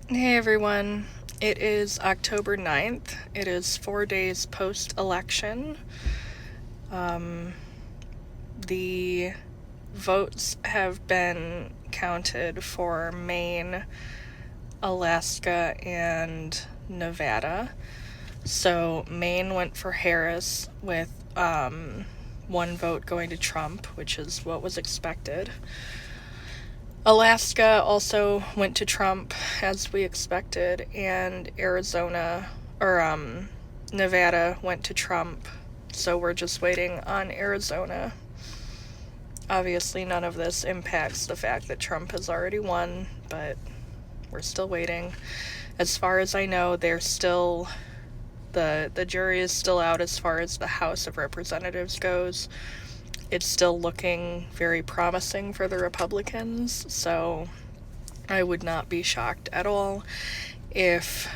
Hey everyone, it is October 9th. It is 4 days post-election. The votes have been counted for Maine, Alaska, and Nevada. So Maine went for Harris with one vote going to Trump, which is what was expected. Alaska also went to Trump, as we expected, and Nevada went to Trump, so we're just waiting on Arizona. Obviously, none of this impacts the fact that Trump has already won, but we're still waiting. As far as I know, the jury is still out as far as the House of Representatives goes. It's still looking very promising for the Republicans, so I would not be shocked at all if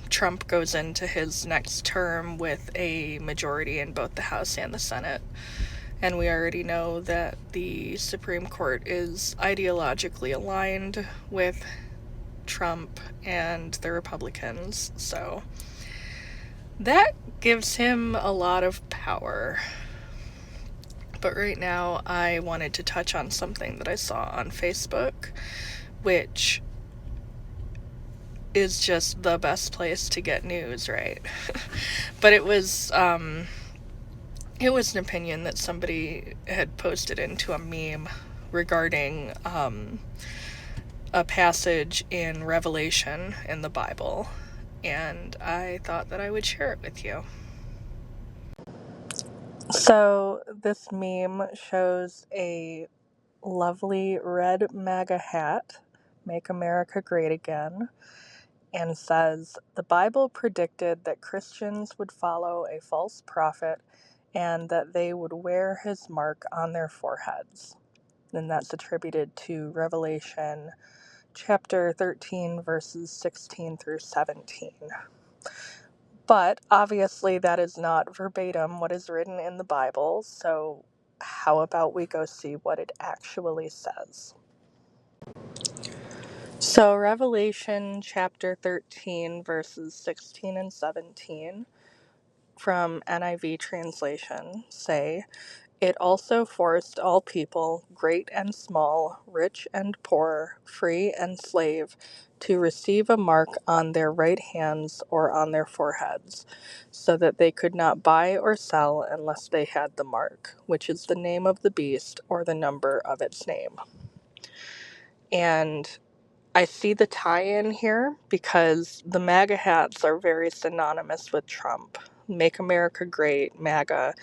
Trump goes into his next term with a majority in both the House and the Senate. And we already know that the Supreme Court is ideologically aligned with Trump and the Republicans, so that gives him a lot of power. But right now, I wanted to touch on something that I saw on Facebook, which is just the best place to get news, right? But it was an opinion that somebody had posted into a meme regarding a passage in Revelation in the Bible, and I thought that I would share it with you. So this meme shows a lovely red MAGA hat, Make America Great Again, and says, "The Bible predicted that Christians would follow a false prophet and that they would wear his mark on their foreheads." And that's attributed to Revelation chapter 13, verses 16 through 17. But obviously that is not verbatim what is written in the Bible, so how about we go see what it actually says? So Revelation chapter 13, verses 16 and 17 from NIV translation say, "It also forced all people, great and small, rich and poor, free and slave, to receive a mark on their right hands or on their foreheads, so that they could not buy or sell unless they had the mark, which is the name of the beast or the number of its name." And I see the tie-in here because the MAGA hats are very synonymous with Trump. Make America Great, MAGA.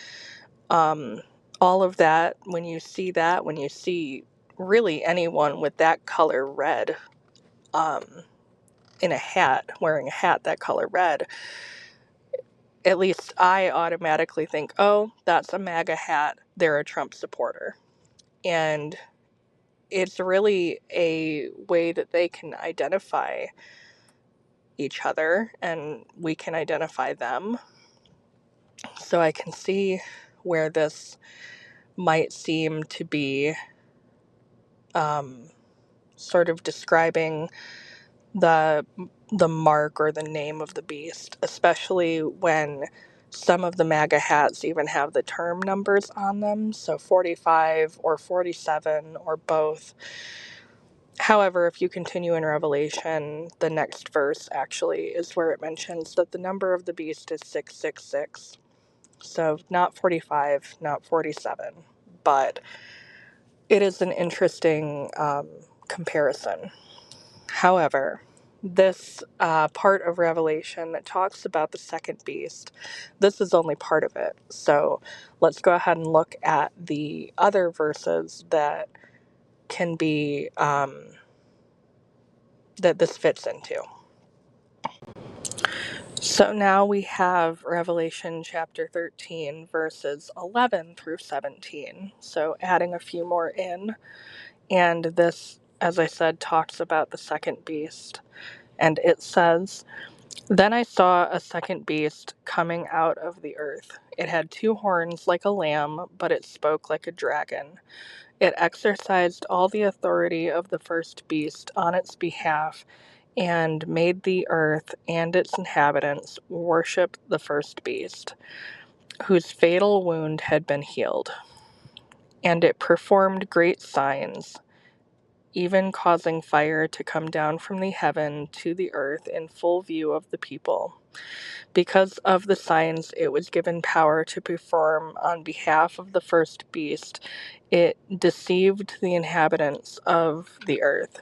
All of that, when you see really anyone with that color red in a hat, wearing a hat that color red, at least I automatically think, oh, that's a MAGA hat, they're a Trump supporter. And it's really a way that they can identify each other and we can identify them. So I can see where this might seem to be sort of describing the mark or the name of the beast, especially when some of the MAGA hats even have the term numbers on them, so 45 or 47 or both. However, if you continue in Revelation, the next verse actually is where it mentions that the number of the beast is 666. So not 45, not 47, but it is an interesting comparison. However, this part of Revelation that talks about the second beast, this is only part of it. So let's go ahead and look at the other verses that can be, that this fits into. So now we have Revelation chapter 13, verses 11 through 17. So adding a few more in. And this, as I said, talks about the second beast. And it says, "Then I saw a second beast coming out of the earth. It had 2 horns like a lamb, but it spoke like a dragon. It exercised all the authority of the first beast on its behalf and made the earth and its inhabitants worship the first beast, whose fatal wound had been healed. And it performed great signs, even causing fire to come down from the heaven to the earth in full view of the people. Because of the signs it was given power to perform on behalf of the first beast, it deceived the inhabitants of the earth.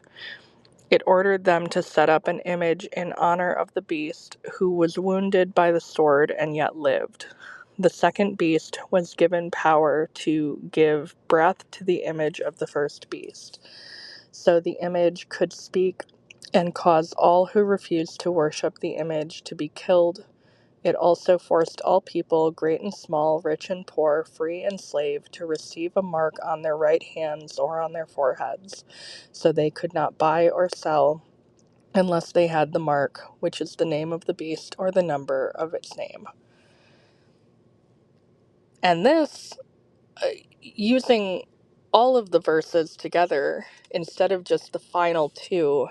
It ordered them to set up an image in honor of the beast, who was wounded by the sword and yet lived. The second beast was given power to give breath to the image of the first beast. So the image could speak and cause all who refused to worship the image to be killed. It also forced all people, great and small, rich and poor, free and slave, to receive a mark on their right hands or on their foreheads, so they could not buy or sell unless they had the mark, which is the name of the beast or the number of its name. And this, using all of the verses together, instead of just the final two,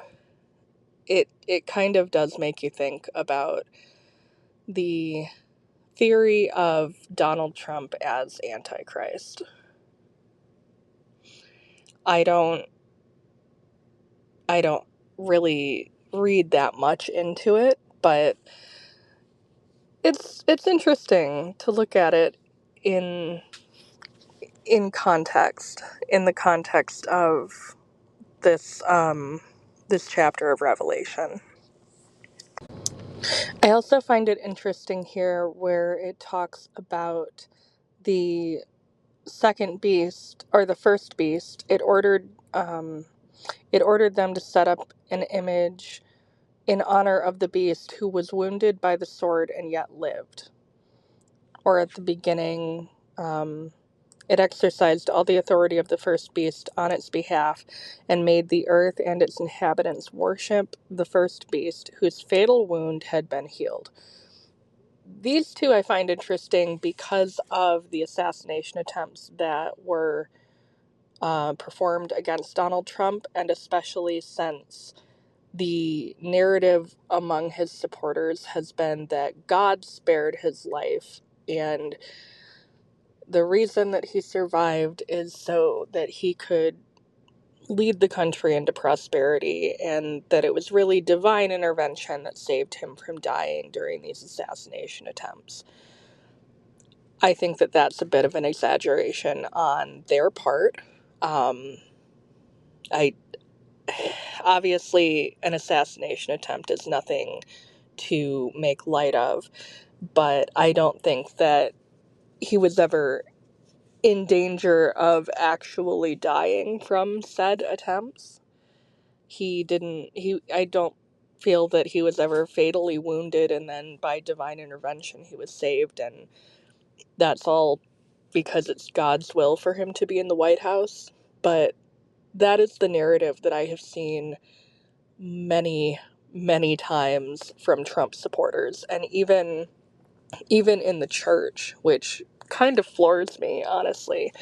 it kind of does make you think about the theory of Donald Trump as Antichrist. I don't really read that much into it, but it's interesting to look at it in context, in the context of this chapter of Revelation. I also find it interesting here where it talks about the second beast, or the first beast. It ordered them to set up an image in honor of the beast, who was wounded by the sword and yet lived. Or at the beginning, it exercised all the authority of the first beast on its behalf, and made the earth and its inhabitants worship the first beast, whose fatal wound had been healed. These two I find interesting because of the assassination attempts that were performed against Donald Trump, and especially since the narrative among his supporters has been that God spared his life, and the reason that he survived is so that he could lead the country into prosperity, and that it was really divine intervention that saved him from dying during these assassination attempts. I think that that's a bit of an exaggeration on their part. I Obviously, an assassination attempt is nothing to make light of, but I don't think that he was ever in danger of actually dying from said attempts. I don't feel that he was ever fatally wounded and then by divine intervention he was saved, and that's all because it's God's will for him to be in the White House. But that is the narrative that I have seen many, many times from Trump supporters, and even in the church, which kind of floors me, honestly.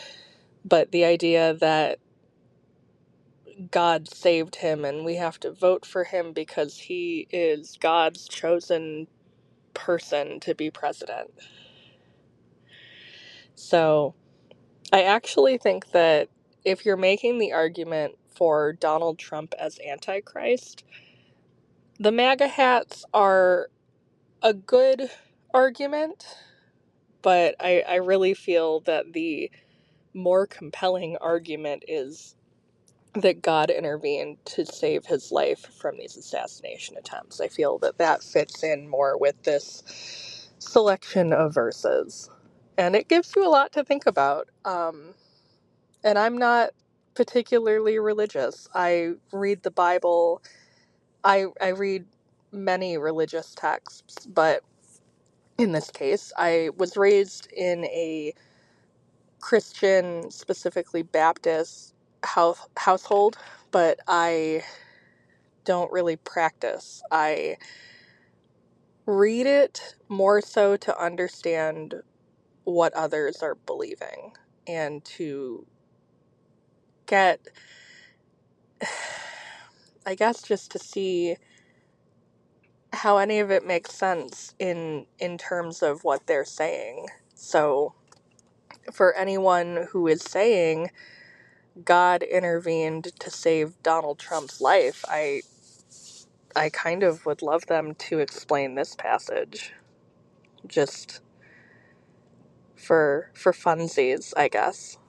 But the idea that God saved him and we have to vote for him because he is God's chosen person to be president. So I actually think that if you're making the argument for Donald Trump as Antichrist, the MAGA hats are a good argument, but I really feel that the more compelling argument is that God intervened to save his life from these assassination attempts. I feel that that fits in more with this selection of verses. And it gives you a lot to think about. And I'm not particularly religious. I read the Bible. I read many religious texts, but in this case, I was raised in a Christian, specifically Baptist household, but I don't really practice. I read it more so to understand what others are believing and to get, I guess, just to see how any of it makes sense in terms of what they're saying. So for anyone who is saying God intervened to save Donald Trump's life, I kind of would love them to explain this passage, just for funsies, I guess.